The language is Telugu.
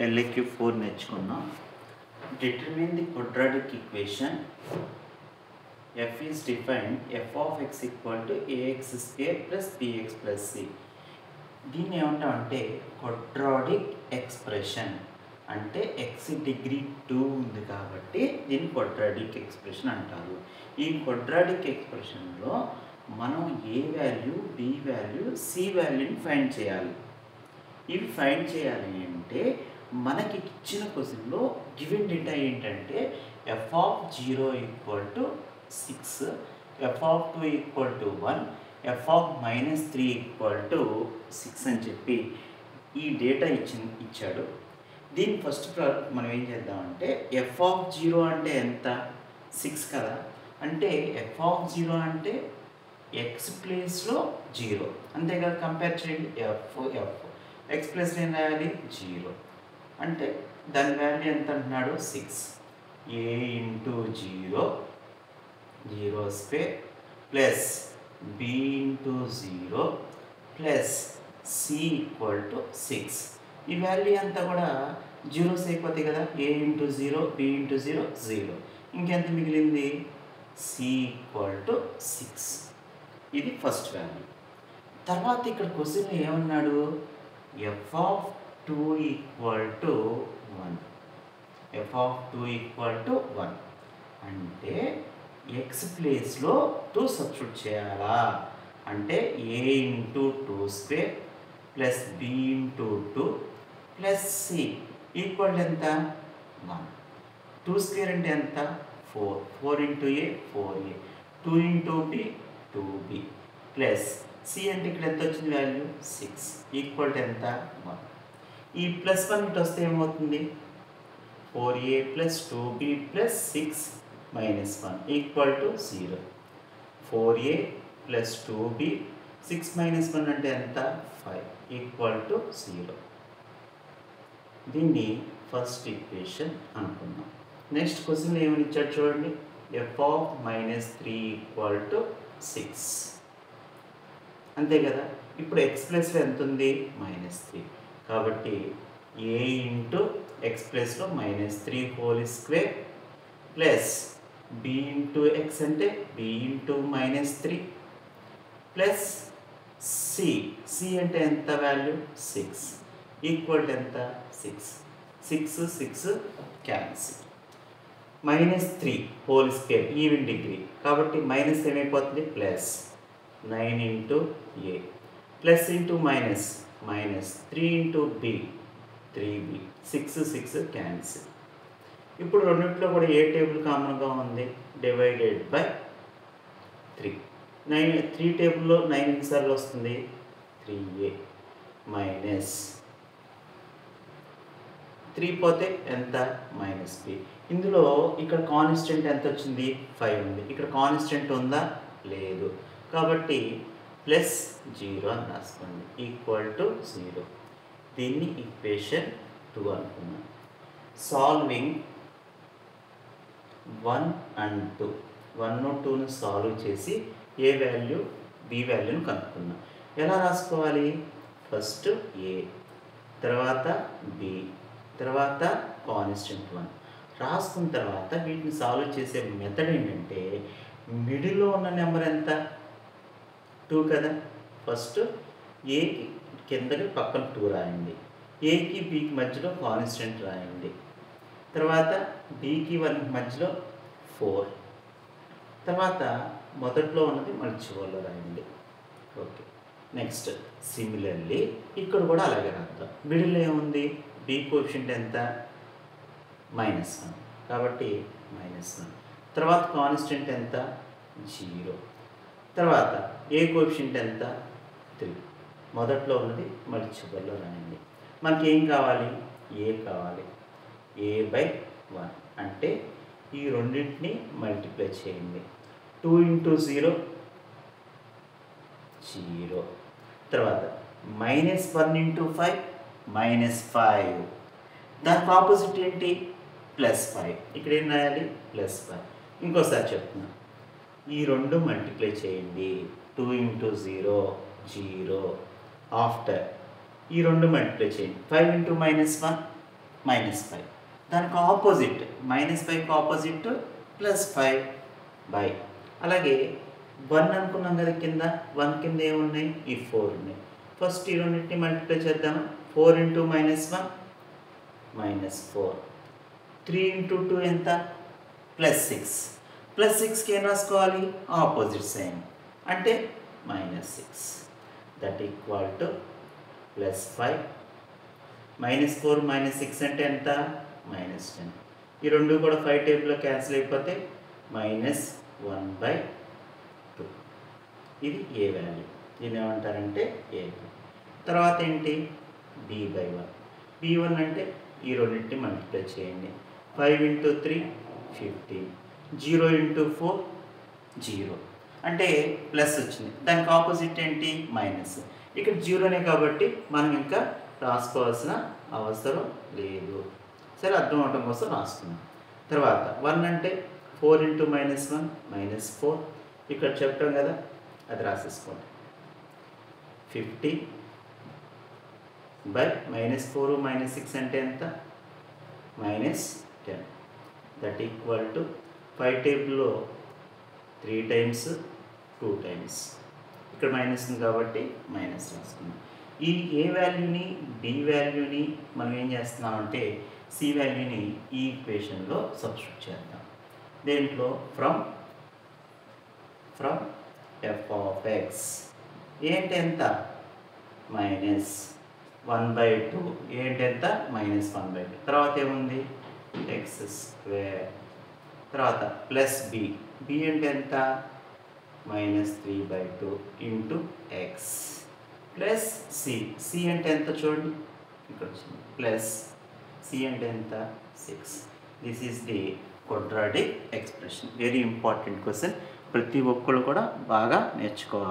LAQ4 నేర్చుకున్నాం. Determine the quadratic equation. F is defined f of x equal to ax square plus bx plus c. దీన్ని ఏమంటామంటే క్వాడ్రాటిక్ ఎక్స్ప్రెషన్. అంటే x డిగ్రీ 2 ఉంది కాబట్టి దీన్ని క్వాడ్రాటిక్ ఎక్స్ప్రెషన్ అంటారు. ఈ క్వాడ్రాటిక్ ఎక్స్ప్రెషన్లో మనం ఏ వాల్యూ, బి వాల్యూ, సి వాల్యూని ఫైండ్ చేయాలి. ఇవి ఫైండ్ చేయాలి అంటే మనకి ఇచ్చిన క్వశ్చన్లో గివెన్ డేటా ఏంటంటే f of 0 equal to 6, f of 2 equal to 1, f of -3 equal to 6 అని చెప్పి ఈ డేటా ఇచ్చాడు. దీని ఫస్ట్ మనం ఏం చేద్దామంటే f of 0 అంటే ఎంత? 6 కదా. అంటే f of 0 అంటే x ప్లేస్లో 0 అంతే కదా. కంపేర్ చేయండి. x ప్లేస్లో ఏం రాయాలి? 0 అంటే దాని వాల్యూ ఎంత అంటున్నాడు? 6. a into 0 0 square plus b into 0 plus c equal to 6. ఈ వాల్యూ అంతా కూడా జీరోస్ అయిపోతాయి కదా. a into 0 b into 0 0. ఇంకెంత మిగిలింది? c equal to 6. ఇది ఫస్ట్ వాల్యూ. తర్వాత ఇక్కడ క్వశ్చన్ ఏమన్నాడు? f of 2 equal to 1. f of 2 equal to 1 అంటే x ప్లేస్లో 2 సబ్స్టిట్యూట్ చేయాలా? అంటే a into 2 square plus b into 2 plus c equal ఎంత? 1. 2 స్క్వేర్ అంటే ఎంత? 4. 4 into a 4a, 2 into b 2b plus c అంటే ఇక్కడ ఎంత వచ్చింది వాల్యూ? 6 ఈక్వల్ టు ఎంత? 1. ఈ ప్లస్ 1 ఇటు వస్తే ఏమవుతుంది? 4a plus 2b plus 6 minus 1 equal to 0. 4a plus 2b 6 minus 1 అంటే ఎంత? 5 ఈక్వల్ టు 0. దీన్ని ఫస్ట్ ఈక్వేషన్ అనుకుందాం. నెక్స్ట్ క్వశ్చన్ ఏమని ఇచ్చాడు చూడండి. f of -3 ఈక్వల్ టు 6 అంతే కదా. ఇప్పుడు x ప్లస్లో ఎంత ఉంది? -3. కాబట్టి a ఇంటూ x ప్లస్లో -3 whole square plus b into x అంటే b ఇంటూ -3 ప్లస్ c అంటే ఎంత వాల్యూ? 6 ఈక్వల్ టు ఎంత? 6 6 cancel. -3 whole square even degree కాబట్టి మైనస్ ఏమైపోతుంది? Plus 9 into a plus into minus 3 into b 3b 6 cancel. ఇప్పుడు రెండింటిలో కూడా ఏ టేబుల్ కామన్గా ఉంది? Divided by 3. 3 టేబుల్లో 9 ఎన్నిసార్లు వస్తుంది? 3a మైనస్ 3 పోతే ఎంత? -b. ఇందులో ఇక్కడ కాన్స్టెంట్ ఎంత వచ్చింది? 5 ఉంది. ఇక్కడ కాన్స్టెంట్ ఉందా? లేదు. కాబట్టి ప్లస్ 0 అని రాసుకోండి ఈక్వల్ టు 0. దీన్ని ఈక్వేషన్ 2 అనుకున్నాం. సాల్వింగ్ 1 అండ్ 2, 1 2ను సాల్వ్ చేసి ఏ వాల్యూ, బి వాల్యూను కనుక్కున్నాం. ఎలా రాసుకోవాలి? ఫస్ట్ a, తర్వాత b, తర్వాత కాన్స్టెంట్ 1 రాసుకున్న తర్వాత వీటిని సాల్వ్ చేసే మెథడ్ ఏంటంటే మిడిల్లో ఉన్న నెంబర్ ఎంత? 2 కదా. ఫస్ట్ ఏకి కిందకి పక్కన 2 రాయండి, ఏకి బికి మధ్యలో కాన్స్టెంట్ రాయండి, తర్వాత బికి 1కి మధ్యలో 4, తర్వాత మొదట్లో ఉన్నది మళ్ళీ చివరిలో రాయండి. ఓకే. నెక్స్ట్ సిమిలర్లీ ఇక్కడ కూడా అలాగే రాద్దాం. మిడిల్లో ఏముంది? బి కోఎఫిషియంట్ ఎంత? -1 కాబట్టి -1. తర్వాత కాన్స్టెంట్ ఎంత? 0. తర్వాత ఏ కోఎఫిషియంట్ ఎంత? 3. మొదట్లో ఉన్నది మళ్ళీ చివరిలో రాయండి. మనకి ఏం కావాలి? a కావాలి. a/1 అంటే ఈ రెండింటిని మల్టిప్లై చేయండి. 2 ఇంటూ 0 0. తర్వాత -1 ఇంటూ 5 -5. దానికి ఆపోజిట్ ఏంటి? +5. ఇక్కడ ఏం రాయాలి? +5. ఇంకోసారి చెప్తున్నా. ఈ రెండు మల్టిప్లై చేయండి. 2 ఇంటూ 0 0. ఆఫ్టర్ ఈ రెండు మల్టిప్లై చేయండి. 5 ఇంటూ -1 -5. దానికి ఆపోజిట్ -5కి ఆపోజిట్ +5 అలాగే 1 అనుకున్నాం కదా కింద 1 కింద ఏమున్నాయి ఈ 4 ఉన్నాయి. ఫస్ట్ ఈ రెండింటిని మల్టిప్లై చేద్దాం. 4 × -1 -4. 3 × 2 ఎంత +6. +6కి ఏం రాసుకోవాలి ఆపోజిట్ సైన్ అంటే -6. దట్ ఈక్వల్ టు +5 -4 -6 అంటే ఎంత -10. ఈ రెండు కూడా 5 టేబుల్లో క్యాన్సిల్ అయిపోతే -1/2. ఇది ఏ వాల్యూ, దీన్ని ఏమంటారంటే ఏ. తర్వాత ఏంటి b/1. b1 అంటే ఈ రెండింటిని మల్టిప్లై చేయండి. 5 × 3 15. 0 × 4 0 అంటే ప్లస్ వచ్చింది. దానికి ఆపోజిట్ ఏంటి మైనస్. ఇక్కడ జీరోనే కాబట్టి మనం ఇంకా రాసుకోవాల్సిన అవసరం లేదు. సరే అర్థం అవడం కోసం రాసుకున్నాం. తర్వాత 1 అంటే 4 × -1 -4. ఇక్కడ చెప్పాం కదా అది రాసేసుకోండి. 50 బై -4 -6 అంటే ఎంత -10. దట్ ఈక్వల్ టు 5 టేబుల్లో 3 టైమ్స్ 2 టైమ్స్. ఇక్కడ మైనస్ ఉంది కాబట్టి మైనస్ రాసుకున్నాం. ఈ ఏ వాల్యూని డి వాల్యూని మనం ఏం చేస్తున్నామంటే సి వాల్యూని ఈ ఈక్వేషన్లో సబ్స్టిట్యూట్ చేద్దాం. దేంట్లో ఫ్రమ్ f(x) ఏంటి ఎంత -1/2. ఏంటి ఎంత -1/2. తర్వాత ఏముంది x². తర్వాత ప్లస్ బి. బి అంటే ఎంత -3/2 × x ప్లస్ సి. సి అంటే ఎంత చూడండి ఇక్కడ వచ్చింది ప్లస్ సి అంటే ఎంత 6. This is the quadratic expression. Very important question. ప్రతి ఒక్కళ్ళు కూడా బాగా నేర్చుకోవాలి.